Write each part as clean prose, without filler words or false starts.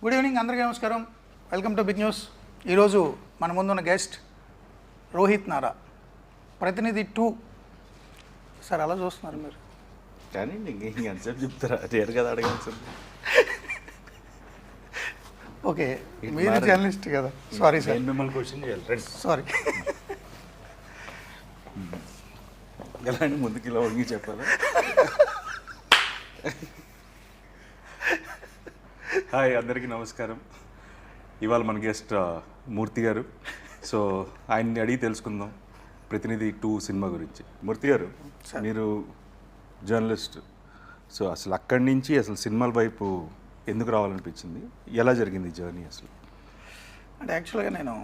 Good evening అందరికీ నమస్కారం. Welcome to big news. ఈరోజు మన ముందున్న గెస్ట్ రోహిత్ నారా, ప్రతినిధి 2. సార్ అలా చూస్తున్నారు మీరు కానీ ఎంతసేపు చెప్తారా? రేరు కదా అడగాల్సింది. ఓకే, మీరు జర్నలిస్ట్ కదా. సారీ సార్, మిమ్మల్ని క్వశ్చన్ చేయాలి. సారీ. ఎలా అని ముందుకు ఇలా వంగి చెప్పాలా? హాయ్, అందరికీ నమస్కారం. ఇవాళ మన గెస్ట్ మూర్తి గారు. సో ఆయన్ని అడిగి తెలుసుకుందాం ప్రతినిధి 2 సినిమా గురించి. మూర్తి గారు, మీరు జర్నలిస్ట్. సో అసలు అక్కడి నుంచి అసలు సినిమాల వైపు ఎందుకు రావాలనిపించింది? ఎలా జరిగింది జర్నీ అసలు? అంటే యాక్చువల్గా నేను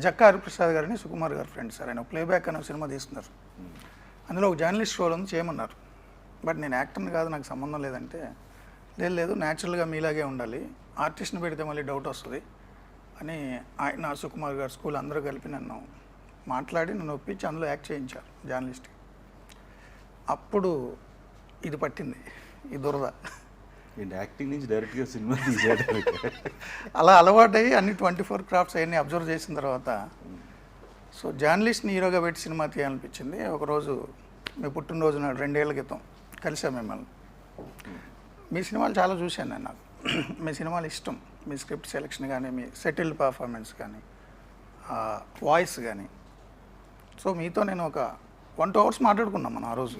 జక్కా హరిప్రసాద్ గారిని సుకుమార్ గారు ఫ్రెండ్ సార్. ఆయన ప్లేబ్యాక్ అనే సినిమా తీస్తున్నారు. అందులో ఒక జర్నలిస్ట్ రోల్ ఉంది, చేయమన్నారు. బట్ నేను యాక్టర్ని కాదు, నాకు సంబంధం లేదంటే, లేదు న్యాచురల్గా మీలాగే ఉండాలి, ఆర్టిస్ట్ని పెడితే మళ్ళీ డౌట్ వస్తుంది అని ఆయన సుకుమార్ గారు స్కూల్ అందరూ కలిపి నన్ను మాట్లాడి నన్ను ఒప్పించి అందులో యాక్ట్ చేయించారు జర్నలిస్ట్కి. అప్పుడు ఇది పట్టింది, ఈ దురద. యాక్టింగ్ నుంచి డైరెక్ట్గా సినిమా తీసేయడానికి అలా అలవాటయ్యి అన్ని 24 క్రాఫ్ట్స్ అవన్నీ అబ్జర్వ్ చేసిన తర్వాత సో జర్నలిస్ట్ని హీరోగా పెట్టి సినిమా తీయాలనిపించింది. ఒకరోజు మీ పుట్టినరోజు నాడు 2 ఏళ్ల క్రితం కలిసాం మిమ్మల్ని. మీ సినిమాలు చాలా చూశాను నేను. నాకు మీ సినిమాలు ఇష్టం. మీ స్క్రిప్ట్ సెలెక్షన్ కానీ, మీ సెటిల్డ్ పర్ఫార్మెన్స్ కానీ, వాయిస్ కానీ. సో మీతో నేను ఒక 1-2 అవర్స్ మాట్లాడుకున్నాం మనం ఆ రోజు.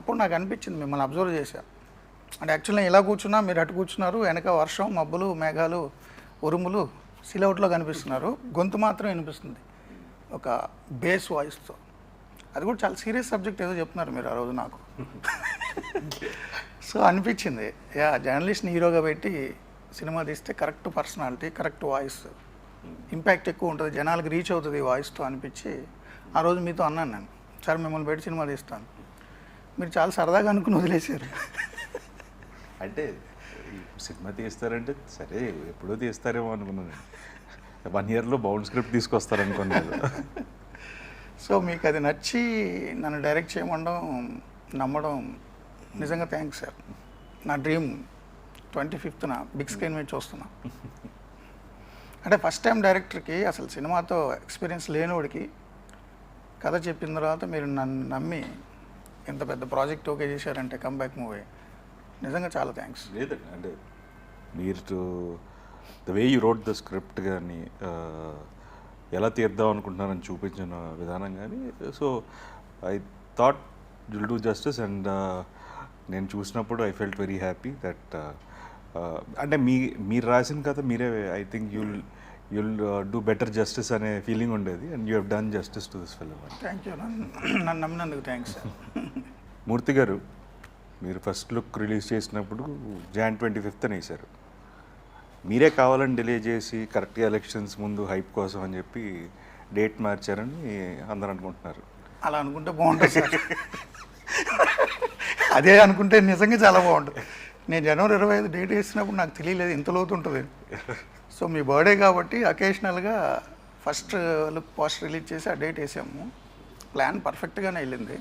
అప్పుడు నాకు అనిపించింది, మిమ్మల్ని అబ్జర్వ్ చేశాను. అంటే యాక్చువల్లీ ఇలా కూర్చున్నా, మీరు అటు కూర్చున్నారు, వెనక వర్షం, మబ్బులు, మేఘాలు, ఉరుములు సిలౌట్లో కనిపిస్తున్నారు, గొంతు మాత్రం వినిపిస్తుంది ఒక బేస్ వాయిస్తో. అది కూడా చాలా సీరియస్ సబ్జెక్ట్ ఏదో చెప్తున్నారు మీరు ఆ రోజు నాకు. సో అనిపించింది, జర్నలిస్ట్ని హీరోగా పెట్టి సినిమా తీస్తే correct personality, correct voice, impact ఎక్కువ ఉంటుంది, జనాలకు రీచ్ అవుతుంది ఈ వాయిస్తో అనిపించి ఆ రోజు మీతో అన్నాను నేను, సార్ మిమ్మల్ని పెట్టి సినిమా తీస్తాను. మీరు చాలా సరదాగా అనుకుని వదిలేశారు. అంటే సినిమా తీస్తారంటే సరే ఎప్పుడో తీస్తారేమో అనుకున్నాను. 1 ఇయర్లో బౌండ్ స్క్రిప్ట్ తీసుకొస్తారనుకున్నాను. సో మీకు అది నచ్చి నన్ను డైరెక్ట్ చేయమండం, నమ్మడం నిజంగా థ్యాంక్స్ సార్. నా డ్రీమ్ 25th బిగ్ స్క్రీన్ మీద చూస్తున్నా. అంటే ఫస్ట్ టైం డైరెక్టర్కి, అసలు సినిమాతో ఎక్స్పీరియన్స్ లేనివాడికి కథ చెప్పిన తర్వాత మీరు నన్ను నమ్మి ఇంత పెద్ద ప్రాజెక్ట్ ఓకే చేశారంటే, కంబ్యాక్ మూవీ, నిజంగా చాలా థ్యాంక్స్. లేదండి, అంటే మీరు the way you wrote the script కానీ, ఎలా తీద్దాం అనుకుంటున్నారని చూపించిన విధానం కానీ, so I thought will do justice. And నేను చూసినప్పుడు I felt very happy that అంటే మీరు రాసిన కథ మీరే, I think you'll do better justice అనే ఫీలింగ్ ఉండేది. And you have done justice to this film. Thank you, నన్ను నమ్మినందుకు థ్యాంక్స్ సార్. మూర్తి గారు, మీరు ఫస్ట్ లుక్ రిలీజ్ చేసినప్పుడు Jan 25th అని వేశారు. మీరే కావాలని డిలే చేసి కరెక్ట్గా ఎలక్షన్స్ ముందు హైప్ కోసం అని చెప్పి డేట్ మార్చారని అందరూ అనుకుంటున్నారు. అలా అనుకుంటే బాగుంటుంది సార్. అదే అనుకుంటే నిజంగా చాలా బాగుంటుంది. నేను January 25 డేట్ వేసినప్పుడు నాకు తెలియలేదు ఇంత లోతు ఉంటుంది. సో మీ బర్త్డే కాబట్టి అకేషనల్గా ఫస్ట్ లుక్ పోస్టర్ రిలీజ్ చేసి ఆ డేట్ వేసాము. ప్లాన్ పర్ఫెక్ట్గానే వెళ్ళింది.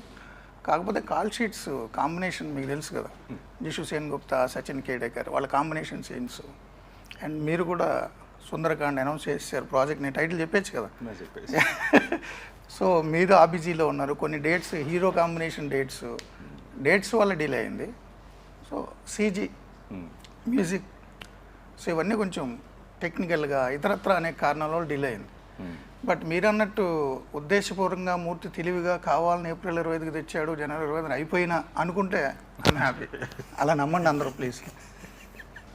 కాకపోతే కాల్ షీట్స్ కాంబినేషన్ మీకు తెలుసు కదా, జిషు సేన్గుప్తా, సచిన్ కేడేకర్, వాళ్ళ కాంబినేషన్ సీన్స్. అండ్ మీరు కూడా సుందరకాండ్ అనౌన్స్ చేశారు ప్రాజెక్ట్. నేను టైటిల్ చెప్పేచ్చు కదా. సో మీరు ఆబిజీలో ఉన్నారు. కొన్ని డేట్స్, హీరో కాంబినేషన్ డేట్స్ వల్ల డిలే అయింది. సో సీజీ, మ్యూజిక్, సో ఇవన్నీ కొంచెం టెక్నికల్గా ఇతరత్ర అనే కారణాల వల్ల డిలే అయింది. బట్ మీరు అన్నట్టు ఉద్దేశపూర్వకంగా, మూర్తి తెలివిగా కావాలని April 25కి తెచ్చాడు, January 25 అయిపోయినా అనుకుంటే ఐఎమ్ హ్యాపీ. అలా నమ్మండి అందరూ ప్లీజ్.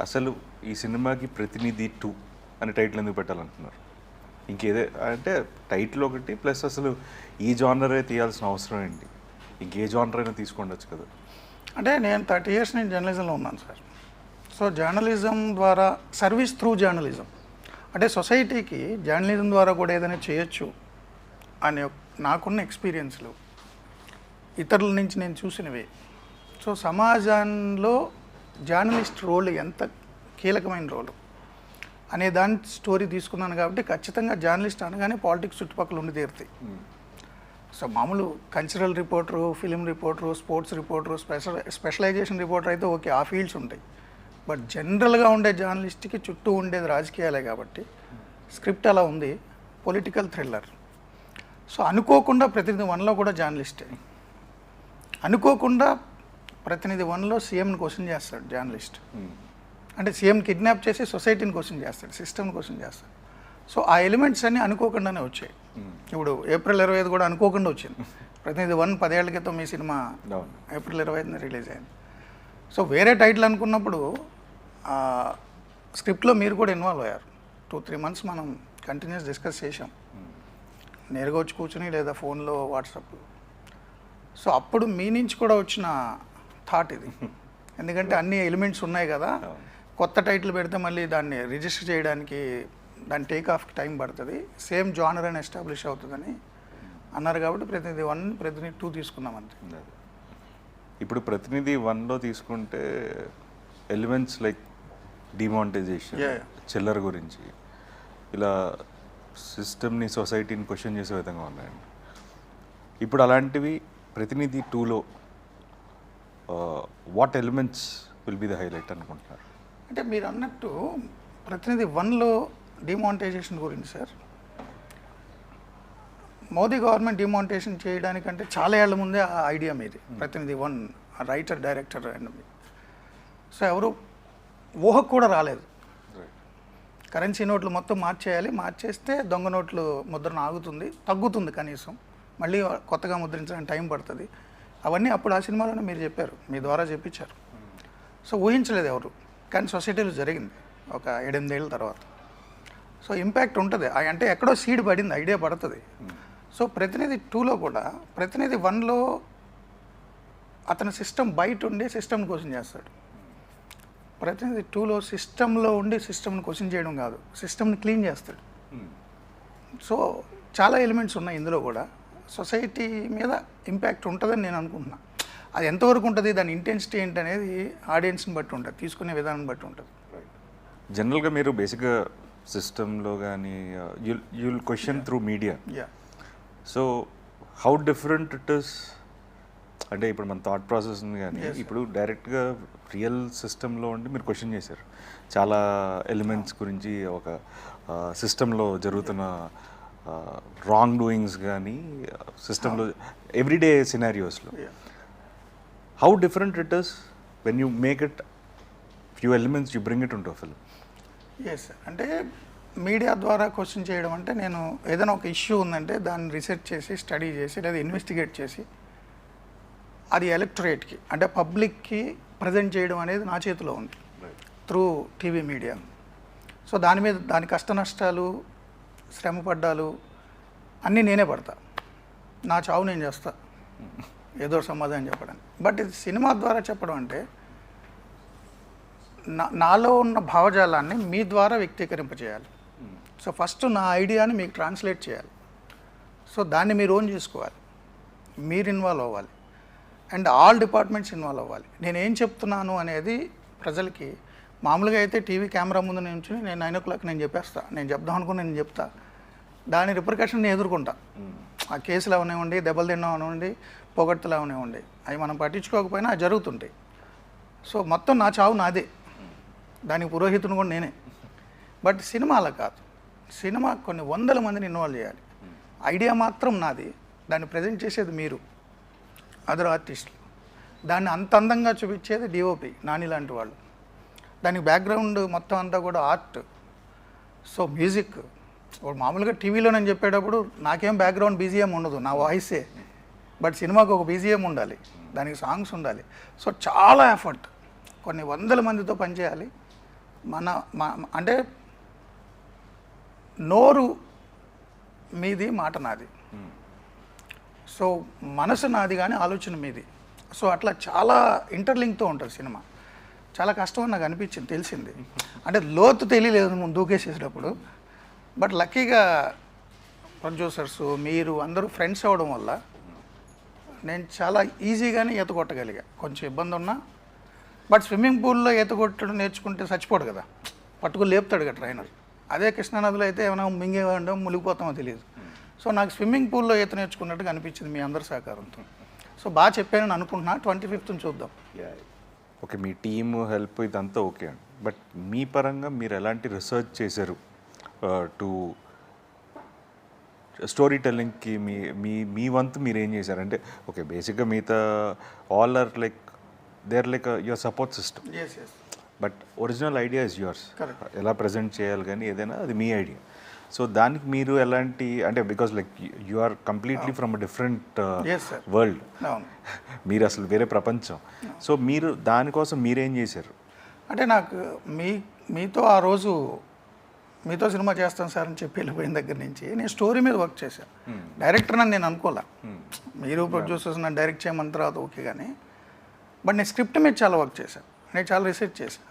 అసలు ఈ సినిమాకి ప్రతినిధి 2 అనే టైటిల్ ఎందుకు పెట్టాలనుకున్నారు? ఇంకేదే అంటే టైటిల్ ఒకటి, ప్లస్ అసలు ఈ జానరే తీయాల్సిన అవసరం ఏంటి? ఇంకే జానర్ అయినా తీసుకుండొచ్చు కదా. అంటే నేను 30 years నేను జర్నలిజంలో ఉన్నాను సార్. సో జర్నలిజం ద్వారా, సర్వీస్ త్రూ జర్నలిజం, అంటే సొసైటీకి జర్నలిజం ద్వారా కూడా ఏదైనా చేయొచ్చు అనే నాకున్న ఎక్స్పీరియన్స్లు, ఇతరుల నుంచి నేను చూసినవి. సో సమాజంలో జర్నలిస్ట్ రోల్ ఎంత కీలకమైన రోలు అనే దాని స్టోరీ తీసుకున్నాను కాబట్టి ఖచ్చితంగా జర్నలిస్ట్ అనగానే పాలిటిక్స్ చుట్టుపక్కల ఉండి తీరుతాయి. సో మామూలు cultural reporter, film reporter, sports reporter, specialisation reporter అయితే ఓకే, ఆ ఫీల్డ్స్ ఉంటాయి. బట్ జనరల్గా ఉండే జర్నలిస్ట్కి చుట్టూ ఉండేది రాజకీయాలే కాబట్టి స్క్రిప్ట్ అలా ఉంది, పొలిటికల్ థ్రిల్లర్. సో అనుకోకుండా ప్రతినిధి వన్లో కూడా జర్నలిస్టే, అనుకోకుండా ప్రతినిధి వన్లో సీఎంని క్వశ్చన్ చేస్తాడు జర్నలిస్ట్. అంటే సీఎం కిడ్నాప్ చేసి సొసైటీని క్వశ్చన్ చేస్తాడు, సిస్టమ్ని క్వశ్చన్ చేస్తాడు. సో ఆ ఎలిమెంట్స్ అన్నీ అనుకోకుండానే వచ్చాయి. ఇప్పుడు ఏప్రిల్ 25 కూడా అనుకోకుండా వచ్చింది. ప్రతినిధి 1 10 ఏళ్ల క్రితం మీ సినిమా ఏప్రిల్ 25 రిలీజ్ అయింది. సో వేరే టైటిల్ అనుకున్నప్పుడు స్క్రిప్ట్లో మీరు కూడా ఇన్వాల్వ్ అయ్యారు. 2-3 మంత్స్ మనం కంటిన్యూస్ డిస్కస్ చేసాం, నేరుగా వచ్చి కూర్చుని లేదా ఫోన్లో వాట్సాప్. సో అప్పుడు మీ నుంచి కూడా వచ్చిన థాట్ ఇది. ఎందుకంటే అన్ని ఎలిమెంట్స్ ఉన్నాయి కదా, కొత్త టైటిల్ పెడితే మళ్ళీ దాన్ని రిజిస్టర్ చేయడానికి దాని టేక్ ఆఫ్కి టైం పడుతుంది, సేమ్ జానర్ అని ఎస్టాబ్లిష్ అవుతుందని అన్నారు. కాబట్టి ప్రతినిధి 1 ప్రతినిధి 2 తీసుకున్నాం అంతే. ఇప్పుడు ప్రతినిధి 1లో తీసుకుంటే ఎలిమెంట్స్ లైక్ డిమానిటైజేషన్, చిల్లర గురించి, ఇలా సిస్టమ్ని సొసైటీని క్వశ్చన్ చేసే విధంగా ఉన్నాయండి. ఇప్పుడు అలాంటివి ప్రతినిధి 2లో what elements will be the highlight అనుకుంటున్నారు? అంటే మీరు అన్నట్టు ప్రతినిధి 1లో డిమానిటైజేషన్ గురించి సార్, మోదీ గవర్నమెంట్ డిమానిటైజేషన్ చేయడానికంటే చాలా ఏళ్ల ముందే ఆ ఐడియా మీది. ప్రతినిధి 1 రైటర్ డైరెక్టర్ అండ్ సో ఎవరు ఊహకు కూడా రాలేదు. కరెన్సీ నోట్లు మొత్తం మార్చేయాలి, మార్చేస్తే దొంగ నోట్లు ముద్రణ ఆగుతుంది, తగ్గుతుంది, కనీసం మళ్ళీ కొత్తగా ముద్రించడానికి టైం పడుతుంది. అవన్నీ అప్పుడు ఆ సినిమాలోనే మీరు చెప్పారు, మీ ద్వారా చెప్పించారు. సో ఊహించలేదు ఎవరు, కానీ సొసైటీలో జరిగింది ఒక 7-8 ఏళ్ళ తర్వాత. సో ఇంపాక్ట్ ఉంటుంది, అంటే ఎక్కడో సీడ్ పడింది, ఐడియా పడుతుంది. సో ప్రతినిధి 2లో కూడా ప్రతినిధి 1లో అతని సిస్టమ్ బయట ఉండి సిస్టమ్ని క్వశ్చన్ చేస్తాడు. ప్రతినిధి 2లో సిస్టంలో ఉండి సిస్టమ్ని క్వశ్చన్ చేయడం కాదు, సిస్టమ్ని క్లీన్ చేస్తాడు. సో చాలా ఎలిమెంట్స్ ఉన్నాయి ఇందులో కూడా. సొసైటీ మీద ఇంపాక్ట్ ఉంటుందని నేను అనుకుంటున్నాను. అది ఎంతవరకు ఉంటుంది, దాని ఇంటెన్సిటీ ఏంటి అనేది ఆడియన్స్ని బట్టి ఉంటుంది, తీసుకునే విధానం బట్టి ఉంటుంది. జనరల్గా మీరు బేసిక్గా సిస్టంలో కానీ you'll question through media. So how different it is, అంటే ఇప్పుడు మన థాట్ ప్రాసెస్ ఉంది కానీ ఇప్పుడు డైరెక్ట్గా రియల్ సిస్టంలో ఉండి మీరు క్వశ్చన్ చేశారు చాలా ఎలిమెంట్స్ గురించి, ఒక సిస్టంలో జరుగుతున్న రాంగ్ డూయింగ్స్ కానీ సిస్టంలో ఎవ్రీడే సినారియోస్లో. How different it is when you make it few elements you bring it into film? Yes sir, అంటే మీడియా ద్వారా క్వశ్చన్ చేయడం అంటే నేను ఏదైనా ఒక ఇష్యూ ఉందంటే దాన్ని రీసెర్చ్ చేసి స్టడీ చేసి లేదా ఇన్వెస్టిగేట్ చేసి అది ఎలక్టరేట్కి అంటే పబ్లిక్కి ప్రజెంట్ చేయడం అనేది నా చేతిలో ఉంది త్రూ టీవీ మీడియా. సో దాని మీద దాని కష్ట నష్టాలు, శ్రమపడ్డాలు అన్నీ నేనే పడతా, నా చావు నేను చేస్తా ఏదో సమాధానం చెప్పడానికి. బట్ ఇది సినిమా ద్వారా చెప్పడం అంటే నాలో ఉన్న భావజాలాన్ని మీ ద్వారా వ్యక్తీకరింపజేయాలి. సో ఫస్ట్ నా ఐడియాని మీకు ట్రాన్స్లేట్ చేయాలి. సో దాన్ని మీరు ఓన్ చేసుకోవాలి, మీరు ఇన్వాల్వ్ అవ్వాలి, అండ్ ఆల్ డిపార్ట్మెంట్స్ ఇన్వాల్వ్ అవ్వాలి. నేను ఏం చెప్తున్నాను అనేది ప్రజలకి, మామూలుగా అయితే టీవీ కెమెరా ముందు నుంచి నేను 9 o'clock నేను చెప్పేస్తా, నేను చెప్దాం అనుకుని నేను చెప్తా, దాని రిపర్కషన్ నేను ఎదుర్కొంటా. ఆ కేసులు అవనివ్వండి, దెబ్బలు తిన్నాం అవనివ్వండి, పొగడ్తలు అవనివ్వండి, అవి మనం పట్టించుకోకపోయినా అవి జరుగుతుంటాయి. సో మొత్తం నా చావు నాదే, దానికి పురోహితుని కూడా నేనే. బట్ సినిమా అలా కాదు, సినిమా కొన్ని 100 మందిని ఇన్వాల్వ్ చేయాలి. ఐడియా మాత్రం నాది, దాన్ని ప్రజెంట్ చేసేది మీరు, అదర్ ఆర్టిస్టులు. దాన్ని అంత అందంగా చూపించేది డిఓపి నాని లాంటి వాళ్ళు. దానికి బ్యాక్గ్రౌండ్ మొత్తం అంతా కూడా ఆర్ట్. సో మ్యూజిక్, ఇప్పుడు మామూలుగా టీవీలో నేను చెప్పేటప్పుడు నాకేం బ్యాక్గ్రౌండ్ బీజిఎం ఉండదు, నా వాయిసే. బట్ సినిమాకి ఒక బీజిఎం ఉండాలి, దానికి సాంగ్స్ ఉండాలి. సో చాలా ఎఫర్ట్, కొన్ని 100 మందితో పనిచేయాలి. అంటే నోరు మీది, మాట నాది. సో మనసు నాది కానీ ఆలోచన మీది. సో అట్లా చాలా ఇంటర్లింక్తో ఉంటుంది సినిమా. చాలా కష్టం అని నాకు అనిపించింది, తెలిసింది. అంటే లోతు తెలియలేదు ముందు దూకేసేటప్పుడు. బట్ లక్కీగా ప్రొడ్యూసర్స్ మీరు అందరూ ఫ్రెండ్స్ అవ్వడం వల్ల నేను చాలా ఈజీగానే ఈత కొట్టగలిగా. కొంచెం ఇబ్బంది ఉన్నా, బట్ స్విమ్మింగ్ పూల్లో ఈత కొట్టడం నేర్చుకుంటే చచ్చిపోడు కదా, పట్టుకుని లేపుతాడు కదా ట్రైనర్. అదే కృష్ణానదిలో అయితే ఏమైనా మింగేవాడో మునిగిపోతామో తెలియదు. సో నాకు స్విమ్మింగ్ పూల్లో ఈత నేర్చుకున్నట్టుగా అనిపించింది మీ అందరి సహకారంతో. సో బాగా చెప్పానని అనుకుంటున్నా. 25th చూద్దాం. ఓకే మీ టీమ్ హెల్ప్ ఇదంతా ఓకే అండి, బట్ మీ పరంగా మీరు ఎలాంటి రిసర్చ్ చేశారు టు స్టోరీ టెల్లింగ్కి మీ మీ మీ వంతు మీరు ఏం చేశారు? అంటే ఓకే బేసిక్గా మిగతా all are like they are like your support system, yes yes but original idea is yours. Correct. ఎలా ప్రజెంట్ చేయాలి కానీ ఏదైనా అది మీ ఐడియా. సో దానికి మీరు ఎలాంటి అంటే because like you are completely from a different Yes, sir. World, అవును. మీరు అసలు వేరే ప్రపంచం. సో మీరు దానికోసం మీరేం చేశారు? అంటే నాకు మీతో ఆ రోజు మీతో సినిమా చేస్తాను సార్ అని చెప్పి వెళ్ళిపోయిన దగ్గర నుంచి నేను స్టోరీ మీద వర్క్ చేశాను. డైరెక్టర్ అని నేను అనుకోలే, మీరు ప్రొడ్యూసర్స్ నన్ను డైరెక్ట్ చేయమన్న తర్వాత ఓకే, కానీ బట్ నేను స్క్రిప్ట్ మీద చాలా వర్క్ చేశాను, నేను చాలా రీసెర్చ్ చేశాను.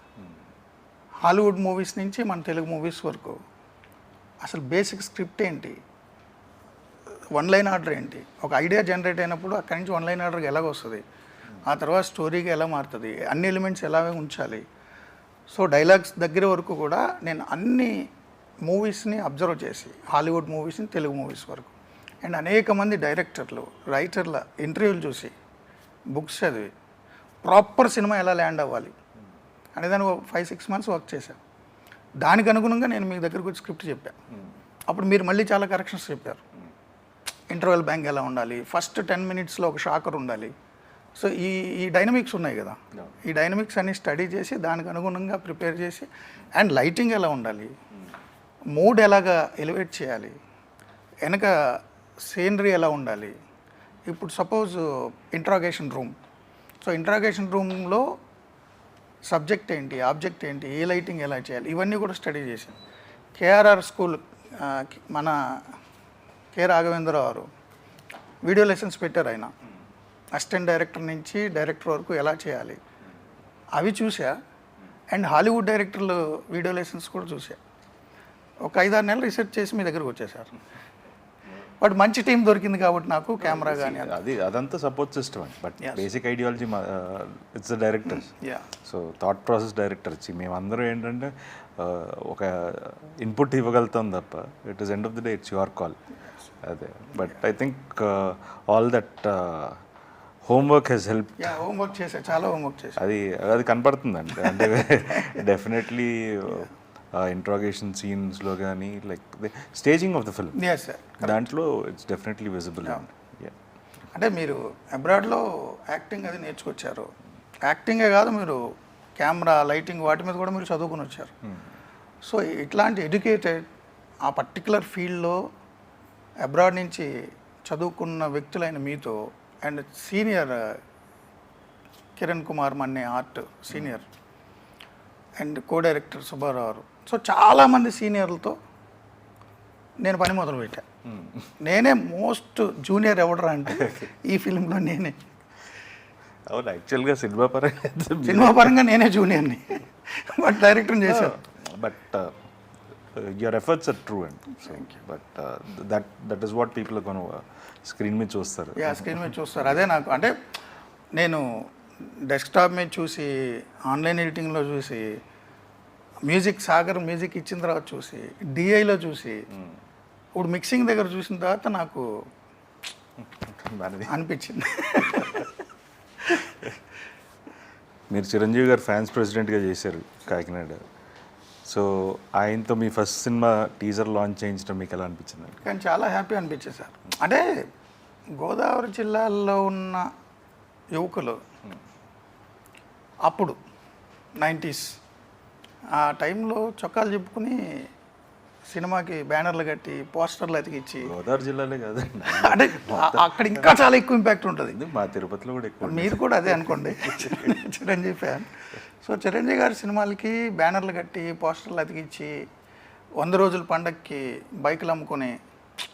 హాలీవుడ్ మూవీస్ నుంచి మన తెలుగు మూవీస్ వరకు అసలు బేసిక్ స్క్రిప్ట్ ఏంటి, వన్ లైన్ ఆర్డర్ ఏంటి, ఒక ఐడియా జనరేట్ అయినప్పుడు అక్కడి నుంచి వన్ లైన్ ఆర్డర్కి ఎలాగ వస్తుంది, ఆ తర్వాత స్టోరీగా ఎలా మారుతుంది, అన్ని ఎలిమెంట్స్ ఎలా ఉంచాలి. సో డైలాగ్స్ దగ్గర వరకు కూడా నేను అన్ని మూవీస్ని అబ్జర్వ్ చేసి హాలీవుడ్ మూవీస్ని తెలుగు మూవీస్ వరకు అండ్ అనేక మంది డైరెక్టర్లు రైటర్ల ఇంటర్వ్యూలు చూసి బుక్స్ చదివి ప్రాపర్ సినిమా ఎలా ల్యాండ్ అవ్వాలి అనేదాన్ని 5-6 months వర్క్ చేశాను. దానికి అనుగుణంగా నేను మీ దగ్గరకు వచ్చి స్క్రిప్ట్ చెప్పాను. అప్పుడు మీరు మళ్ళీ చాలా కరెక్షన్స్ చెప్పారు. ఇంటర్వెల్ బ్యాంక్ ఎలా ఉండాలి, ఫస్ట్ 10 minutesలో ఒక షాకర్ ఉండాలి. సో ఈ డైనమిక్స్ ఉన్నాయి కదా, ఈ డైనమిక్స్ అన్ని స్టడీ చేసి దానికి అనుగుణంగా ప్రిపేర్ చేసి అండ్ లైటింగ్ ఎలా ఉండాలి, మూడ్ ఎలాగా ఎలివేట్ చేయాలి, వెనక సీనరీ ఎలా ఉండాలి. ఇప్పుడు suppose interrogation room, so interrogation రూమ్లో సబ్జెక్ట్ ఏంటి, ఆబ్జెక్ట్ ఏంటి, ఏ లైటింగ్ ఎలా చేయాలి, ఇవన్నీ కూడా స్టడీ చేశాను. కేఆర్ఆర్ స్కూల్ మన కె రాఘవేంద్రరావు గారు వీడియో లెసన్స్ పెట్టారు. ఆయన అసిస్టెంట్ డైరెక్టర్ నుంచి డైరెక్టర్ వరకు ఎలా చేయాలి అవి చూసా. అండ్ హాలీవుడ్ డైరెక్టర్లు వీడియో లెసన్స్ కూడా చూసా. ఒక 5-6 నెలలు రీసెర్చ్ చేసి మీ దగ్గరకు వచ్చేసారు. బట్ మంచి టీం దొరికింది కాబట్టి నాకు కెమెరా కానీ అది అదంతా సపోర్ట్ సిస్టమ్ అండి, but basic ideology it's the directors. Yeah so thought process directors మేమందరం ఏంటంటే ఒక ఇన్పుట్ ఇవ్వగలుగుతాం తప్ప it is end of the day it's your call. అదే but I think all that homework has help. Yeah homework చేశా, చాలా homework చేశా. అది కనపడుతుందండి. అంటే డెఫినెట్లీ ఇంట్రాగేషన్ సీన్స్లో కానీ like staging of the film Yes, sir. దాంట్లో ఇట్స్ డెఫినెట్లీ విజిబుల్. అంటే మీరు అబ్రాడ్లో యాక్టింగ్ అది నేర్చుకొచ్చారు. యాక్టింగే కాదు, మీరు కెమెరా లైటింగ్ వాటి మీద కూడా మీరు చదువుకుని వచ్చారు. సో ఇట్లాంటి ఎడ్యుకేటెడ్ ఆ పర్టికులర్ ఫీల్డ్లో అబ్రాడ్ నుంచి చదువుకున్న వ్యక్తులైన మీతో and senior Kiran Kumar Manne art senior and co director Subbarao గారు, సో చాలామంది సీనియర్లతో నేను పని మొదలుపెట్టా. నేనే మోస్ట్ జూనియర్ ఎవడరా అంటే ఈ ఫిల్మ్లో నేనే. అవును, యాక్చువల్గా సినిమా పరంగా నేనే జూనియర్ని, బట్ డైరెక్టర్ చేశాను. But your efforts are true and but that is what people కొను స్క్రీన్ మీద చూస్తారు. యా స్క్రీన్ మీద చూస్తారు. అదే నాకు అంటే నేను డెస్క్టాప్ మీద చూసి ఆన్లైన్ ఎడిటింగ్లో చూసి మ్యూజిక్ సాగర్ మ్యూజిక్ ఇచ్చిన తర్వాత చూసి డిఐలో చూసి ఇప్పుడు మిక్సింగ్ దగ్గర చూసిన తర్వాత నాకు అనిపించింది. మీరు చిరంజీవి గారు ఫ్యాన్స్ ప్రెసిడెంట్గా చేశారు కాకినాడ. సో ఆయనతో మీ ఫస్ట్ సినిమా టీజర్ లాంచ్ చేయించడం మీకు ఎలా అనిపించింది? కానీ చాలా హ్యాపీ అనిపించింది సార్. అంటే గోదావరి జిల్లాలో ఉన్న యువకులు అప్పుడు 90s ఆ టైంలో చొక్కాలు చెప్పుకుని సినిమాకి బ్యానర్లు కట్టి పోస్టర్లు అతికిచ్చి, గోదావరి జిల్లాలే కాదండి, అంటే అక్కడ ఇంకా చాలా ఎక్కువ ఇంపాక్ట్ ఉంటుంది. మా తిరుపతిలో కూడా ఎక్కువ. మీరు కూడా అదే అనుకోండి, చిరంజీవి ఫ్యాన్. సో చిరంజీవి గారి సినిమాలకి బ్యానర్లు కట్టి పోస్టర్లు అతికిచ్చి 100 రోజుల పండగకి బైకులు అమ్ముకొని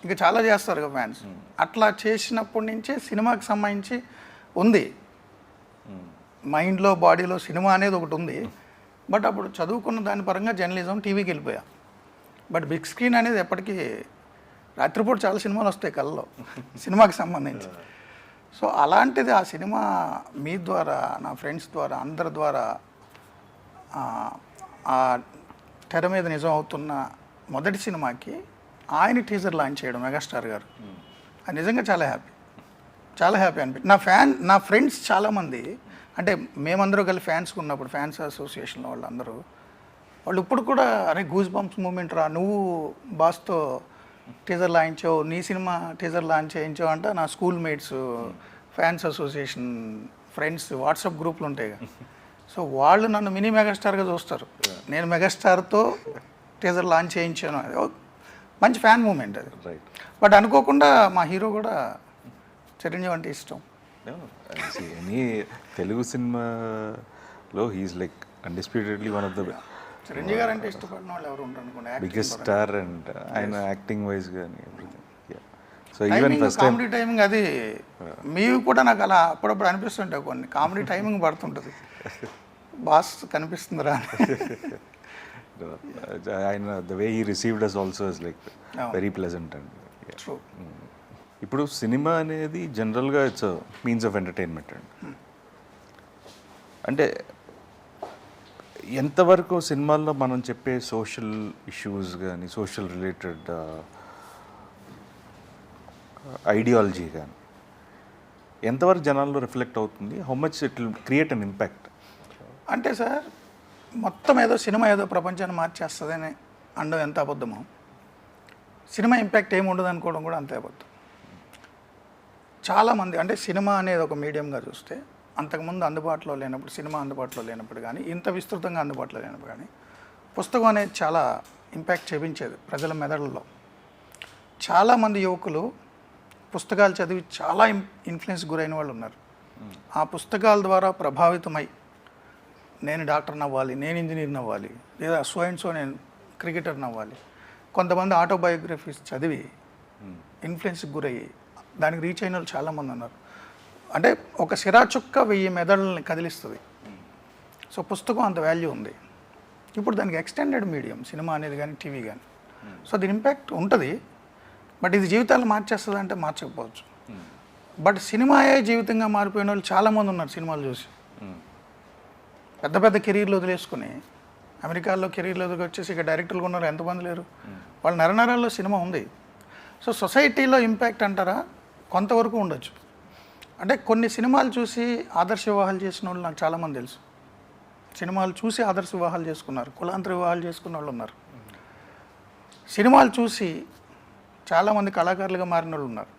ఇంకా చాలా చేస్తారు కదా ఫ్యాన్స్. అట్లా చేసినప్పటి నుంచే సినిమాకి సంబంధించి ఉంది మైండ్లో బాడీలో సినిమా అనేది ఒకటి ఉంది. బట్ అప్పుడు చదువుకున్న దాని పరంగా జర్నలిజం టీవీకి వెళ్ళిపోయా. బట్ బిగ్ స్క్రీన్ అనేది ఎప్పటికీ రాత్రిపూట చాలా సినిమాలు వస్తాయి కళ్ళలో సినిమాకి సంబంధించి. సో అలాంటిది ఆ సినిమా మీ ద్వారా, నా ఫ్రెండ్స్ ద్వారా, అందరి ద్వారా ఆ తెర మీద నిజం అవుతున్న మొదటి సినిమాకి ఆయన టీజర్ లాంచ్ చేయడం మెగాస్టార్ గారు, అది నిజంగా చాలా హ్యాపీ. చాలా హ్యాపీ అనిపించింది. నా ఫ్రెండ్స్ చాలామంది, అంటే మేమందరూ కలిసి ఫ్యాన్స్ ఉన్నప్పుడు ఫ్యాన్స్ అసోసియేషన్లో వాళ్ళు ఇప్పుడు కూడా అరే గూస్ బంప్స్ మూమెంట్ రా, నువ్వు బాస్తో టీజర్ లాంచావు, నీ సినిమా టీజర్ లాంచ్ చేయించావు అంట. నా school mates fans association friends WhatsApp గ్రూప్లు ఉంటాయి కదా, సో వాళ్ళు నన్ను మినీ మెగాస్టార్గా చూస్తారు. నేను మెగాస్టార్తో టీజర్ లాంచ్ చేయించాను, అది మంచి ఫ్యాన్ మూమెంట్ అది. రైట్. బట్ అనుకోకుండా మా హీరో కూడా చిరంజీవి అంటే ఇష్టం. ఎనీ తెలుగు సినిమాలో he is like undisputedly one of the Chiranjeevi garu అంటే ఇష్టపడిన వాళ్ళు ఎవరు ఉంటారు అనుకోండి. బిగ్గెస్ట్ స్టార్ అండ్ ఆయన యాక్టింగ్ వైజ్ కానీ everything. So even first time comedy timing అది మీవి కూడా నాకు అలా అప్పుడప్పుడు అనిపిస్తుంటాయి, కొన్ని కామెడీ టైమింగ్ పడుతుంటుంది. బాస్ కనిపిస్తుందిరా ఆయన the way he received us also is like very pleasant and true. ఇప్పుడు సినిమా అనేది జనరల్గా ఇట్స్ మీన్స్ ఆఫ్ ఎంటర్టైన్మెంట్ అండి. అంటే ఎంతవరకు సినిమాల్లో మనం చెప్పే సోషల్ ఇష్యూస్ కానీ సోషల్ రిలేటెడ్ ఐడియాలజీ కానీ ఎంతవరకు జనాల్లో రిఫ్లెక్ట్ అవుతుంది, how much it will create an impact? అంటే సార్ మొత్తం ఏదో సినిమా ఏదో ప్రపంచాన్ని మార్చేస్తుందని అనడం ఎంత అబద్ధమో, సినిమా ఇంపాక్ట్ ఏమి ఉండదు అనుకోవడం కూడా అంతే అబద్ధం. చాలామంది అంటే సినిమా అనేది ఒక మీడియంగా చూస్తే అంతకుముందు అందుబాటులో లేనప్పుడు, సినిమా అందుబాటులో లేనప్పుడు కానీ, ఇంత విస్తృతంగా అందుబాటులో లేనప్పుడు కానీ పుస్తకం అనేది చాలా ఇంపాక్ట్ చూపించేది ప్రజల మెదడుల్లో. చాలామంది యువకులు పుస్తకాలు చదివి చాలా ఇన్ఫ్లుయెన్స్ గురైన వాళ్ళు ఉన్నారు. ఆ పుస్తకాల ద్వారా ప్రభావితమై నేను డాక్టర్ని అవ్వాలి, నేను ఇంజనీర్ని అవ్వాలి, లేదా సో అండ్ సో నేను క్రికెటర్ని అవ్వాలి. కొంతమంది ఆటోబయోగ్రఫీస్ చదివి ఇన్ఫ్లుయెన్స్కి గురయ్యి దానికి రీచ్ అయిన వాళ్ళు చాలామంది ఉన్నారు. అంటే ఒక సిరా చుక్క 1000 మెదడుల్ని కదిలిస్తుంది. సో పుస్తకం అంత వాల్యూ ఉంది. ఇప్పుడు దానికి ఎక్స్టెండెడ్ మీడియం సినిమా అనేది కానీ టీవీ కానీ, సో దీని ఇంపాక్ట్ ఉంటుంది. బట్ ఇది జీవితాలు మార్చేస్తుంది అంటే మార్చకపోవచ్చు. బట్ సినిమాయే జీవితంగా మారిపోయిన వాళ్ళు చాలామంది ఉన్నారు. సినిమాలు చూసి పెద్ద పెద్ద కెరీర్లు వదిలేసుకుని అమెరికాలో కెరీర్లు వచ్చేసి ఇక డైరెక్టర్లు ఉన్నారు, ఎంతమంది లేరు. వాళ్ళ నరనరాల్లో సినిమా ఉంది. సో సొసైటీలో ఇంపాక్ట్ అంటారా, కొంతవరకు ఉండొచ్చు. అంటే కొన్ని సినిమాలు చూసి ఆదర్శ వివాహాలు చేసిన వాళ్ళు నాకు చాలామంది తెలుసు. సినిమాలు చూసి ఆదర్శ వివాహాలు చేసుకున్నారు, కులాంతర వివాహాలు చేసుకున్న వాళ్ళు ఉన్నారు. సినిమాలు చూసి చాలామంది కళాకారులుగా మారిన వాళ్ళు ఉన్నారు.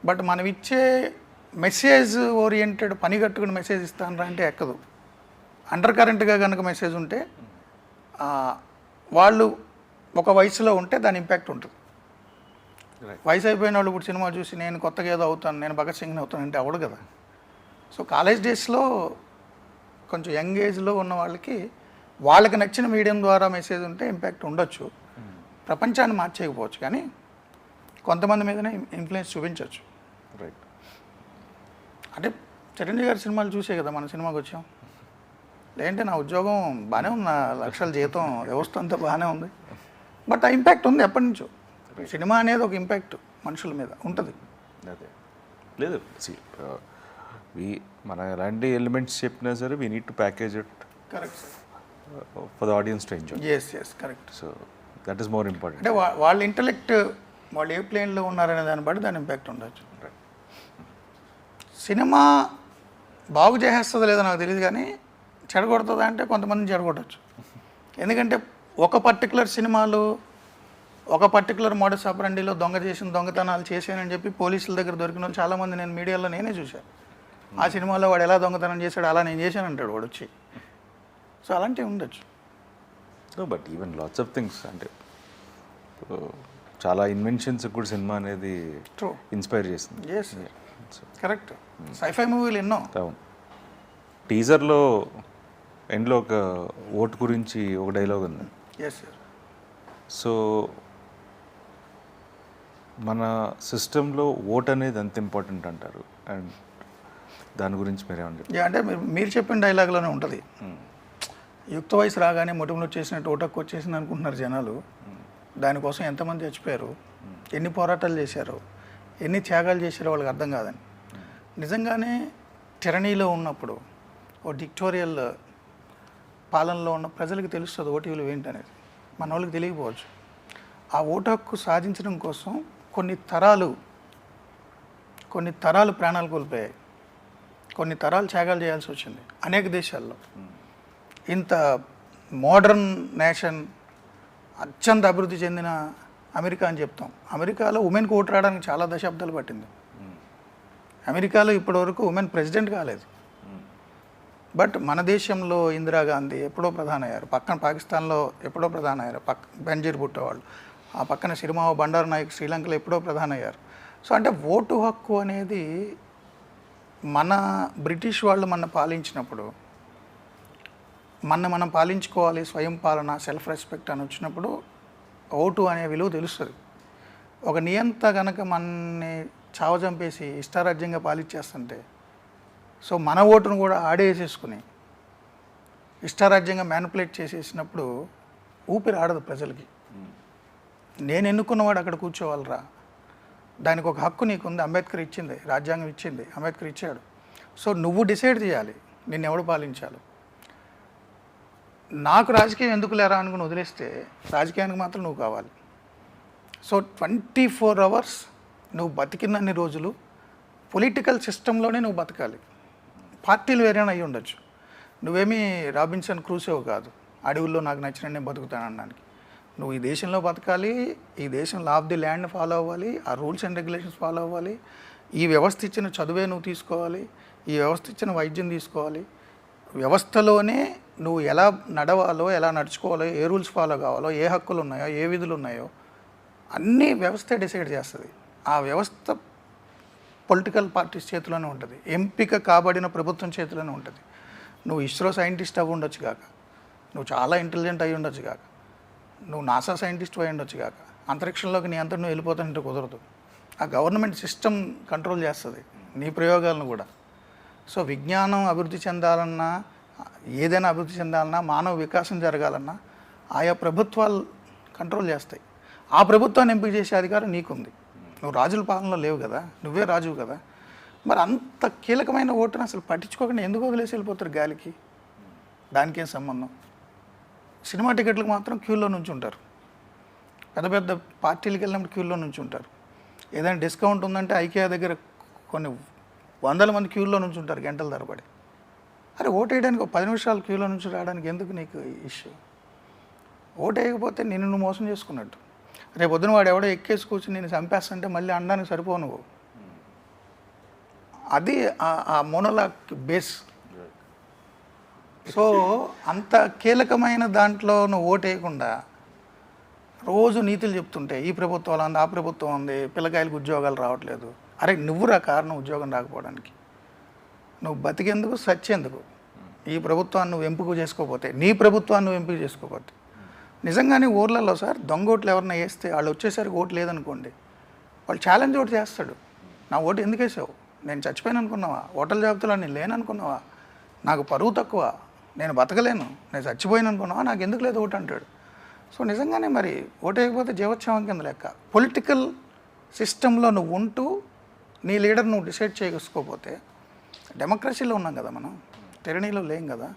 బట్ మనం ఇచ్చే మెసేజ్ ఓరియంటెడ్ పని కట్టుకుని మెసేజ్ ఇస్తానరా అంటే ఎక్కదు. అండర్ కరెంట్గా కనుక మెసేజ్ ఉంటే వాళ్ళు ఒక వయసులో ఉంటే దాని ఇంపాక్ట్ ఉంటుంది. వయసు అయిపోయిన వాళ్ళు ఇప్పుడు సినిమా చూసి నేను కొత్తగా ఏదో అవుతాను, నేను భగత్ సింగ్ని అవుతాను అంటే అవడు కదా. సో కాలేజ్ డేస్లో కొంచెం యంగ్ ఏజ్లో ఉన్న వాళ్ళకి నచ్చిన మీడియం ద్వారా మెసేజ్ ఉంటే ఇంపాక్ట్ ఉండొచ్చు. ప్రపంచాన్ని మార్చేయకపోవచ్చు కానీ కొంతమంది మీదనే ఇన్ఫ్లుయెన్స్ చూపించవచ్చు. రైట్. అంటే చిరంజీవి గారి సినిమాలు చూసే కదా మన సినిమాకి వచ్చాం. లేదంటే నా ఉద్యోగం బాగానే ఉంది, నా లక్షల జీతం, వ్యవస్థ అంతా బాగానే ఉంది. బట్ ఆ ఇంపాక్ట్ ఉంది ఎప్పటి నుంచో. సినిమా అనేది ఒక ఇంపాక్ట్ మనుషుల మీద ఉంటుంది. అదే లేదు, మన ఎలాంటి ఎలిమెంట్స్ చెప్పినా సరే we need to package it correct for the audience to enjoy. Yes correct. So that is more important. అంటే వాళ్ళ ఇంటలెక్ట్ వాళ్ళు ఏ ప్లేన్లో ఉన్నారనే దాన్ని బట్టి దాని ఇంపాక్ట్ ఉండొచ్చు. సినిమా బాగు చేసేస్తుందో లేదో నాకు తెలియదు కానీ చెడగొడుతుందా అంటే కొంతమందిని చెడగొట్టచ్చు. ఎందుకంటే ఒక పర్టికులర్ సినిమాలు ఒక పర్టికులర్ మోడస్ ఆపరండిలో దొంగతనాలు చేశానని చెప్పి పోలీసుల దగ్గర దొరికిన వాళ్ళు చాలామంది నేను మీడియాలో నేనే చూశాను. ఆ సినిమాలో వాడు ఎలా దొంగతనం చేశాడు అలా నేను చేశాను అంటాడు వాడు వచ్చి. సో అలాంటివి ఉండొచ్చు. But even lots of things అంటే చాలా ఇన్వెన్షన్స్ కూడా సినిమా అనేది ఇన్స్పైర్ చేసింది. Yes correct. సైఫై మూవీలు ఎన్నో. అవును. టీజర్లో ఎండ్లో ఒక ఓట్ గురించి ఒక డైలాగ్ ఉంది. Yes sir. సో మన సిస్టంలో ఓట్ అనేది ఎంత ఇంపార్టెంట్ అంటారు, అండ్ దాని గురించి మీరేమని చెప్పారు? అంటే మీరు చెప్పిన డైలాగ్లోనే ఉంటుంది. యుక్త వయసు రాగానే మొటిమలు వచ్చేసినట్టు ఓటక్కు వచ్చేసింది అనుకుంటున్నారు జనాలు. దానికోసం ఎంతమంది చచ్చిపోయారు, ఎన్ని పోరాటాలు చేశారు, ఎన్ని త్యాగాలు చేశారో వాళ్ళకి అర్థం కాదని. నిజంగానే టెరనీలో ఉన్నప్పుడు ఓ డిక్టోరియల్ పాలనలో ఉన్న ప్రజలకు తెలుస్తుంది ఓటు విలువ ఏంటనేది. మన వాళ్ళకి తెలియకపోవచ్చు. ఆ ఓటు హక్కు సాధించడం కోసం కొన్ని తరాలు కొన్ని తరాలు ప్రాణాలు కోల్పోయాయి, కొన్ని తరాలు త్యాగాలు చేయాల్సి వచ్చింది అనేక దేశాల్లో. ఇంత మోడర్న్ నేషన్, అత్యంత అభివృద్ధి చెందిన అమెరికా అని చెప్తాం. అమెరికాలో ఉమెన్కి ఓటు రావడానికి చాలా దశాబ్దాలు పట్టింది. అమెరికాలో ఇప్పటివరకు ఉమెన్ ప్రెసిడెంట్ కాలేదు. బట్ మన దేశంలో ఇందిరాగాంధీ ఎప్పుడో ప్రధాని అయ్యారు, పక్కన పాకిస్తాన్లో ఎప్పుడో ప్రధాని అయ్యారు, బెంజీర్ భుట్టో వాళ్ళు, ఆ పక్కన సిరిమావ బండారు నాయక్ శ్రీలంకలో ఎప్పుడో ప్రధాని అయ్యారు. సో అంటే ఓటు హక్కు అనేది మన బ్రిటిష్ వాళ్ళు మన పాలించినప్పుడు, మనం పాలించుకోవాలి, స్వయం పాలన, సెల్ఫ్ రెస్పెక్ట్ అని వచ్చినప్పుడు ఓటు అనే విలువ తెలుస్తుంది. ఒక నియంత కనుక మనని చావజంపేసి ఇష్టారాజ్యంగా పాలించేస్తుంటే, సో మన ఓటును కూడా ఆడేసేసుకుని ఇష్టారాజ్యంగా మ్యానిపులేట్ చేసేసినప్పుడు ఊపిరి ఆడదు ప్రజలకి. నేను ఎన్నుకున్నవాడు అక్కడ కూర్చోవాలరా, దానికి ఒక హక్కు నీకుంది, అంబేద్కర్ ఇచ్చింది, రాజ్యాంగం ఇచ్చింది, అంబేద్కర్ ఇచ్చాడు. సో నువ్వు డిసైడ్ చేయాలి నిన్ను ఎవడు పాలించాలి. నాకు రాజకీయం ఎందుకు లేరా అనుకుని వదిలేస్తే రాజకీయానికి మాత్రం నువ్వు కావాలి. సో 24 hours నువ్వు బతికినన్ని రోజులు పొలిటికల్ సిస్టంలోనే నువ్వు బతకాలి. పార్టీలు వేరేనా అయ్యి ఉండొచ్చు, నువ్వేమీ రాబిన్సన్ క్రూసోవ్ కాదు, అడవుల్లో నాకు నచ్చిన నేను బతుకుతానడానికి. నువ్వు ఈ దేశంలో బతకాలి, ఈ దేశం law of the land follow అవ్వాలి, ఆ రూల్స్ అండ్ రెగ్యులేషన్స్ ఫాలో అవ్వాలి, ఈ వ్యవస్థ ఇచ్చిన చదువే నువ్వు తీసుకోవాలి, ఈ వ్యవస్థ ఇచ్చిన వైద్యం తీసుకోవాలి. వ్యవస్థలోనే నువ్వు ఎలా నడవాలో, ఎలా నడుచుకోవాలో, ఏ రూల్స్ ఫాలో కావాలో, ఏ హక్కులు ఉన్నాయో, ఏ విధులు ఉన్నాయో అన్నీ వ్యవస్థే డిసైడ్ చేస్తుంది. ఆ వ్యవస్థ పొలిటికల్ పార్టీస్ చేతిలోనే ఉంటుంది, ఎంపిక కాబడిన ప్రభుత్వం చేతిలోనే ఉంటుంది. నువ్వు ఇస్రో సైంటిస్ట్ అవి ఉండొచ్చు కాక, నువ్వు చాలా ఇంటెలిజెంట్ అయి ఉండొచ్చు కాక, నువ్వు నాసా సైంటిస్ట్ అయి ఉండొచ్చు కాక, అంతరిక్షంలోకి నీ అంతా నువ్వు వెళ్ళిపోతానంటే కుదరదు. ఆ గవర్నమెంట్ సిస్టమ్ కంట్రోల్ చేస్తుంది నీ ప్రయోగాలను కూడా. సో విజ్ఞానం అభివృద్ధి చెందాలన్నా, ఏదైనా అభివృద్ధి చెందాలన్నా, మానవ వికాసం జరగాలన్నా ఆయా ప్రభుత్వాలు కంట్రోల్ చేస్తాయి. ఆ ప్రభుత్వాన్ని ఎంపిక చేసే అధికారం నీకుంది. నువ్వు రాజుల పాలనలో లేవు కదా, నువ్వే రాజువు కదా. మరి అంత కీలకమైన ఓటును అసలు పట్టించుకోకుండా ఎందుకు వదిలేసి వెళ్ళిపోతారు గాలికి? దానికేం సంబంధం? సినిమా టికెట్లకు మాత్రం క్యూలో నుంచి ఉంటారు, పెద్ద పెద్ద పార్టీలకు వెళ్ళినప్పుడు క్యూలో నుంచి ఉంటారు. ఏదైనా డిస్కౌంట్ ఉందంటే ఐకియా దగ్గర కొన్ని 100 మంది క్యూలో నుంచి ఉంటారు గంటల తరబడి. అరే ఓటు వేయడానికి ఒక 10 నిమిషాలు క్యూలో నుంచి రావడానికి ఎందుకు నీకు ఇష్యూ? ఓటు వేయకపోతే నిన్ను నువ్వు మోసం చేసుకున్నట్టు. రేపు పొద్దున వాడు ఎవడో ఎక్కేసి కూర్చొని నేను చంపేస్తుంటే మళ్ళీ అనడానికి సరిపోవు నువ్వు. అది ఆ మోనోలాగ్ బేస్. సో అంత కీలకమైన దాంట్లో నువ్వు ఓటు వేయకుండా రోజు నీతులు చెప్తుంటే ఈ ప్రభుత్వం ఉంది, ఆ ప్రభుత్వం ఉంది, పిల్లకాయలకు ఉద్యోగాలు రావట్లేదు. అరే నువ్వురా కారణం ఉద్యోగం రాకపోవడానికి. నువ్వు బతికేందుకు, సచ్చేందుకు. ఈ ప్రభుత్వాన్ని నువ్వు ఎంపిక చేసుకోకపోతే, నీ ప్రభుత్వాన్ని నువ్వు ఎంపిక చేసుకోకపోతే, నిజంగానే ఊర్లలో సార్ దొంగ ఓట్లు ఎవరన్నా వేస్తే వాళ్ళు వచ్చేసరికి ఓటు లేదనుకోండి, వాళ్ళు ఛాలెంజ్ ఓటు చేస్తాడు. నా ఓటు ఎందుకు వేసావు? నేను చచ్చిపోయాను అనుకున్నావా? ఓటర్ల జాబితాలో నేను లేననుకున్నావా? నాకు పరువు తక్కువ, నేను బతకలేను, నేను చచ్చిపోయాను అనుకున్నావా? నాకు ఎందుకు లేదు ఓటు అంటాడు. సో నిజంగానే మరి ఓటు వేయకపోతే జీవోత్సవం కింద లెక్క. పొలిటికల్ సిస్టంలో నువ్వు ఉంటూ నీ లీడర్ నువ్వు డిసైడ్ చేసుకోకపోతే, డెమోక్రసీలో ఉన్నాం కదా మనం, టెరనీలో లేం కదా.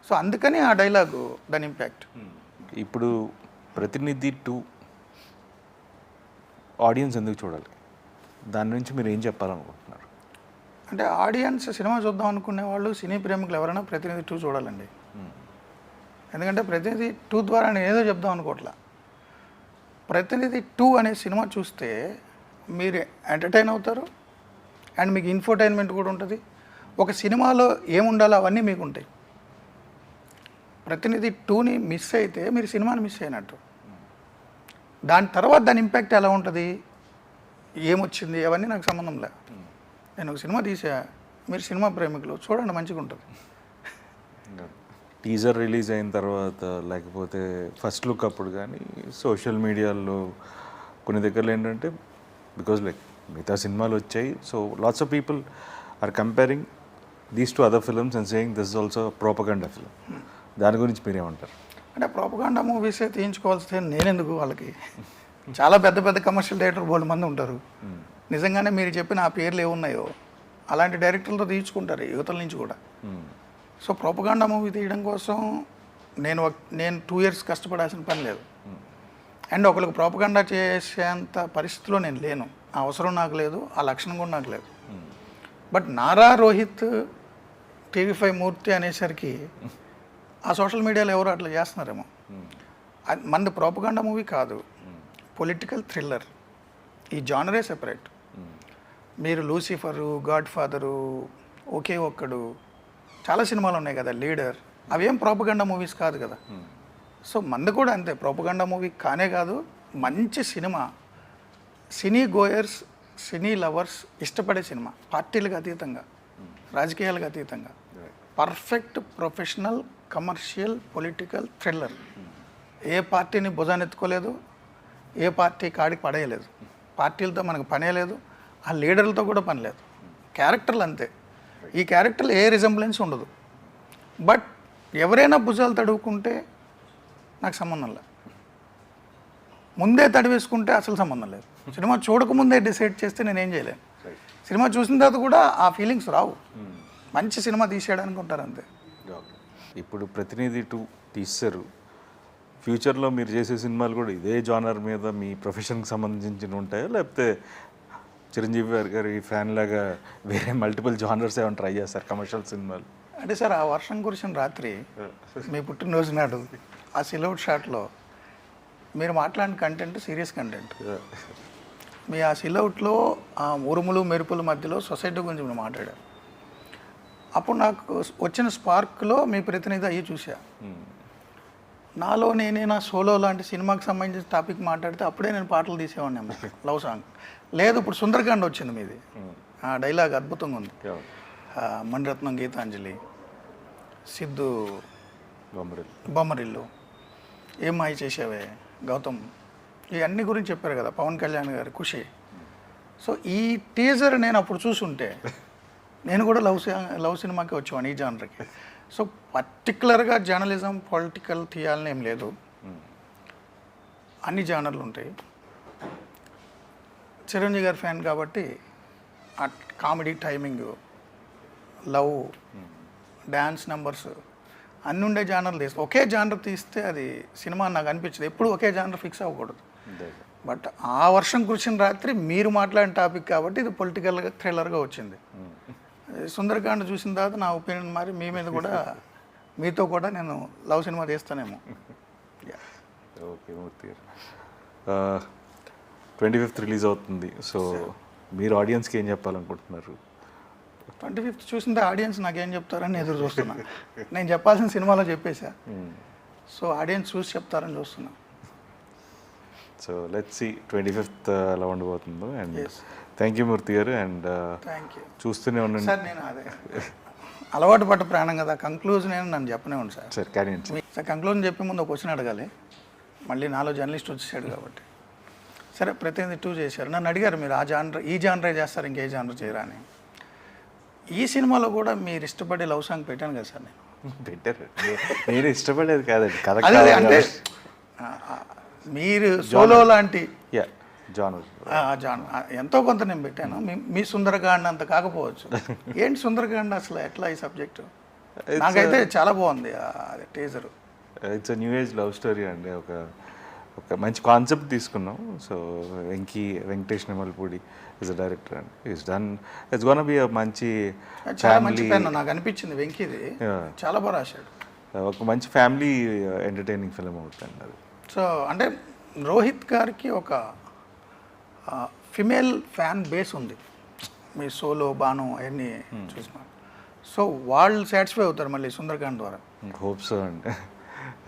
సో అందుకని ఆ డైలాగు దాని ఇంపాక్ట్. ఇప్పుడు ప్రతినిధి 2 ఆడియన్స్ ఎందుకు చూడాలి? దాని నుంచి మీరు ఏం చెప్పాలనుకుంటున్నారు? అంటే ఆడియన్స్ సినిమా చూద్దాం అనుకునే వాళ్ళు, సినీ ప్రేమికులు ఎవరైనా ప్రతినిధి 2 చూడాలండి. ఎందుకంటే ప్రతినిధి 2 ద్వారా నేను ఏదో చెప్దాం అనుకోవట్లా. ప్రతినిధి 2 అనే సినిమా చూస్తే మీరు ఎంటర్టైన్ అవుతారు అండ్ మీకు ఇన్ఫోటైన్మెంట్ కూడా ఉంటుంది. ఒక సినిమాలో ఏముండాలో అవన్నీ మీకు ఉంటాయి. ప్రతినిధి 2ని మిస్ అయితే మీరు సినిమాని మిస్ అయినట్టు. దాని తర్వాత దాని ఇంపాక్ట్ ఎలా ఉంటుంది, ఏమొచ్చింది, అవన్నీ నాకు సంబంధం లే. నేను ఒక సినిమా తీసా, మీరు సినిమా ప్రేమికులు చూడండి, మంచిగా ఉంటుంది. టీజర్ రిలీజ్ అయిన తర్వాత, లేకపోతే ఫస్ట్ లుక్ అప్పుడు కానీ సోషల్ మీడియాలో కొన్ని దగ్గరలో ఏంటంటే, బికాజ్ లైక్ మిగతా సినిమాలు వచ్చాయి, so lots of people are comparing these to other films and saying this is also propaganda film. దాని గురించి మీరేమంటారు? అంటే ప్రోపగండా మూవీసే తీయించుకోవాల్సి నేనెందుకు, వాళ్ళకి చాలా పెద్ద పెద్ద కమర్షియల్ డైరెక్టర్ బోల్డ్ మంది ఉంటారు. నిజంగానే మీరు చెప్పిన ఆ పేర్లు ఏమున్నాయో అలాంటి డైరెక్టర్లతో తీయించుకుంటారు యువతల నుంచి కూడా. సో ప్రోపగండా మూవీ తీయడం కోసం నేను 2 years కష్టపడాల్సిన పని లేదు. అండ్ ఒకరికి ప్రోపగండా చేసేంత పరిస్థితిలో నేను లేను. ఆ అవసరం నాకు లేదు, ఆ లక్షణం కూడా నాకు లేదు. బట్ నారా రోహిత్ టీవీ5 మూర్తి అనేసరికి ఆ సోషల్ మీడియాలో ఎవరు అట్లా చేస్తున్నారేమో. మనది ప్రోపగండా మూవీ కాదు, పొలిటికల్ థ్రిల్లర్. ఈ జానరే సెపరేట్. మీరు లూసిఫరు, గాడ్ ఫాదరు, ఒకే ఒక్కడు, చాలా సినిమాలు ఉన్నాయి కదా, లీడర్, అవేం ప్రోపగండా మూవీస్ కాదు కదా. సో మంది కూడా అంతే, ప్రోపగండా మూవీ కానే కాదు, మంచి cinema, cine goers, cine lovers ఇష్టపడే సినిమా, పార్టీలకు అతీతంగా, రాజకీయాలకు అతీతంగా, perfect professional commercial political thriller. ఏ పార్టీని భుజానెత్తుకోలేదు, ఏ పార్టీ కాడికి పడేయలేదు, పార్టీలతో మనకు పనే లేదు, ఆ లీడర్లతో కూడా పని లేదు, క్యారెక్టర్లు అంతే. ఈ క్యారెక్టర్లు ఏ రిజంబ్లెన్స్ ఉండదు. బట్ ఎవరైనా భుజాలు తడువుకుంటే నాకు సంబంధం లేదు, ముందే తడివేసుకుంటే అసలు సంబంధం లేదు. సినిమా చూడకముందే డిసైడ్ చేస్తే నేనేం చేయలేను. సినిమా చూసిన తర్వాత కూడా ఆ ఫీలింగ్స్ రావు. మంచి సినిమా తీసేయడానికి ఉంటారు అంతే. ఇప్పుడు ప్రతినిధి 2 తీస్తారు, ఫ్యూచర్లో మీరు చేసే సినిమాలు కూడా ఇదే జానర్ మీద మీ ప్రొఫెషన్కి సంబంధించి ఉంటాయా, లేకపోతే చిరంజీవి గారి ఫ్యాన్ లాగా వేరే మల్టిపుల్ జానర్స్ ఏమైనా ట్రై చేస్తారు కమర్షియల్ సినిమాలు? అంటే సార్, ఆ వర్షం కురిసిన రాత్రి మీ పుట్టినరోజు నాడు ఆ సిలౌట్ షాట్లో మీరు మాట్లాడిన కంటెంట్ సీరియస్ కంటెంట్. మీ ఆ సిలౌట్లో ఆ ఉరుములు మెరుపుల మధ్యలో సొసైటీ గురించి మీరు మాట్లాడారు. అప్పుడు నాకు వచ్చిన స్పార్క్లో మీ ప్రతినిధి అయ్యి చూసా. నాలో నేనే నా సోలో లాంటి సినిమాకి సంబంధించిన టాపిక్ మాట్లాడితే అప్పుడే నేను పాటలు తీసేవాడిని, లవ్ సాంగ్. లేదు, ఇప్పుడు సుందరకాండ వచ్చింది మీది, ఆ డైలాగ్ అద్భుతంగా ఉంది. మణిరత్నం గీతాంజలి, సిద్ధు బొమ్మరిల్లు, ఏం మాయ చేసావే, గౌతమ్, ఇవన్నీ గురించి చెప్పారు కదా, పవన్ కళ్యాణ్ గారు ఖుషి. సో ఈ టీజర్ నేను అప్పుడు చూసుంటే నేను కూడా లవ్ సినిమాకి వచ్చేవాడిని, ఈ జానర్కి. సో పర్టికులర్గా జర్నలిజం పొలిటికల్ తీయాలని ఏం లేదు, అన్ని జానర్లు ఉంటాయి. చిరంజీవి గారి ఫ్యాన్ కాబట్టి ఆ comedy timing, love, dance numbers అన్నీ ఉండే జానర్లు తీస్తే, ఒకే జానర్ తీస్తే అది సినిమా నాకు అనిపించింది. ఎప్పుడు ఒకే జానర్ ఫిక్స్ అవ్వకూడదు. బట్ ఆ వర్షం కురిసిన రాత్రి మీరు మాట్లాడిన టాపిక్ కాబట్టి ఇది పొలిటికల్గా థ్రిల్లర్గా వచ్చింది. సుందరకాండ చూసిన తర్వాత నా ఒపీనియన్ మారి మీ మీద కూడా, మీతో కూడా నేను లవ్ సినిమా తీస్తానేమో. ఓకే మూర్తి గారు, 25th రిలీజ్ అవుతుంది. సో మీరు ఆడియన్స్కి ఏం చెప్పాలనుకుంటున్నారు? 25th చూసింటే ఆడియన్స్ నాకేం చెప్తారని ఎదురు చూస్తున్నా. నేను చెప్పాల్సిన సినిమాలో చెప్పేశా, సో ఆడియన్స్ చూసి చెప్తారని చూస్తున్నా. సో లెట్స్ సీ 25th ఎలా ఉండబోతుందో. అండ్ థ్యాంక్ యూ మూర్తి గారు. And thank you. చూస్తూనే ఉండండి సార్. నేను అదే అలవాటు పడ్డ ప్రాణం కదా, కంక్లూజన్ నేను నన్ను చెప్పనే ఉంది సార్. సార్ కానీ సార్ కంక్లూజన్ చెప్పే ముందు ఒక క్వశ్చన్ అడగాలి, మళ్ళీ నాలో జర్నలిస్ట్ వచ్చేసాడు కాబట్టి. సరే, ప్రతినిధి 2 చేశారు, నన్ను అడిగారు మీరు ఆ జానర్, ఈ జానరే చేస్తారు, ఇంకే జానర్ చేయరా అని. ఈ సినిమాలో కూడా మీరు ఇష్టపడే లవ్ సాంగ్ పెట్టాను కదా సార్. నేను పెట్టారు, నేను ఇష్టపడేది కాదండి, కథ అదే అంటే మీరు సోలో లాంటి జానర్ ఎంతో కొంత నేను పెట్టాను. మీ సుందరకాండ అంత కాకపోవచ్చు. ఏంటి సుందరకాండ అసలు ఎట్లా ఈ సబ్జెక్టు? నాకైతే చాలా బాగుంది అది teaser. It's new age love story అండి. ఒక మంచి కాన్సెప్ట్ తీసుకున్నాం. So Venkatesh Nimalpudi is a director and it's gonna be మంచి ఫ్యామిలీ. నాకు అనిపించింది వెంకీది చాలా బాగా రాశాడు. ఒక మంచి ఫ్యామిలీ ఎంటర్టైనింగ్ ఫిలిం అవుతుంది అది. సో అంటే రోహిత్ గారికి ఒక ఫిమేల్ ఫ్యాన్ బేస్ ఉంది, మీ సోలో బాను అవన్నీ చూసిన. సో వాళ్ళు సాటిస్ఫై అవుతారు మళ్ళీ సుందరకాండ్ ద్వారా. హోప్ సో అండి.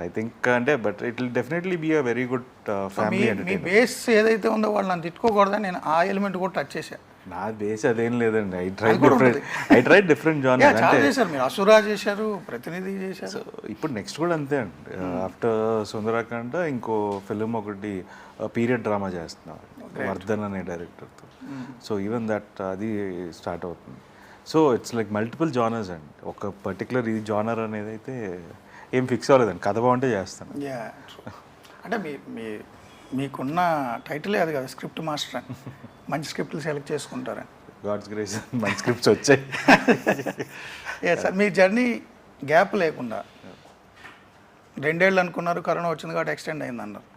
ఐ థింక్ అంటే but it will definitely be a very good family entertainment. మీ బేస్ ఏదైతే ఉందో వాళ్ళు నన్ను తిట్టుకోకూడదని నేను ఆ ఎలిమెంట్ కూడా టచ్ చేశాను. నా బేస్ అదేం లేదండి. I try different genre. చాలా చేశారు మీరు, అసురా చేశారు, ప్రతినిధి చేశారు. సో ఇప్పుడు నెక్స్ట్ కూడా అంతే అండి. ఆఫ్టర్ సుందరకాండ ఇంకో ఫిలిం ఒకటి పీరియడ్ డ్రామా చేస్తున్నాం వర్ధన్ అనే డైరెక్టర్తో. సో ఈవెన్ దట్ అది స్టార్ట్ అవుతుంది. So it's like multiple genres అండి. ఒక పర్టికులర్ ఈ జానర్ అనేది అయితే ఏం ఫిక్స్ అవ్వలేదండి. కథ బాగుంటే చేస్తాను. అంటే మీకున్న టైటిలే అది కదా, స్క్రిప్ట్ మాస్టర్ అని. మంచి స్క్రిప్ట్లు సెలెక్ట్ చేసుకుంటారని. గాడ్స్ గ్రేస్ మంచి స్క్రిప్ట్స్ వచ్చాయి. సార్ మీ జర్నీ గ్యాప్ లేకుండా 2 ఏళ్ళు అనుకున్నారు, కరోనా వచ్చింది కాబట్టి ఎక్స్టెండ్ అయింది అన్నారు.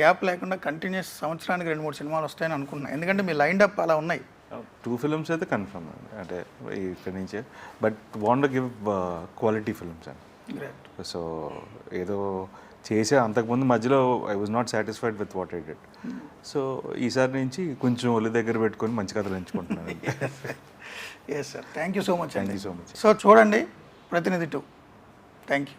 గ్యాప్ లేకుండా కంటిన్యూస్ సంవత్సరానికి 2-3 సినిమాలు వస్తాయని అనుకున్నాను, ఎందుకంటే మీ లైన్ అప్ అలా ఉన్నాయి. 2 ఫిల్మ్స్ అయితే కన్ఫర్మ్ అండి, అంటే ఇక్కడి నుంచే, but want give quality films అండి. గ్రేట్. సో ఏదో చేసే అంతకుముందు మధ్యలో I was not satisfied with what I did. So ఈసారి నుంచి కొంచెం ఒళ్ళు దగ్గర పెట్టుకొని మంచి కథలు ఎంచుకుంటున్నాను. Yes sir, thank you so much. Thank you so much. So చూడండి ప్రతినిధి 2. Thank you.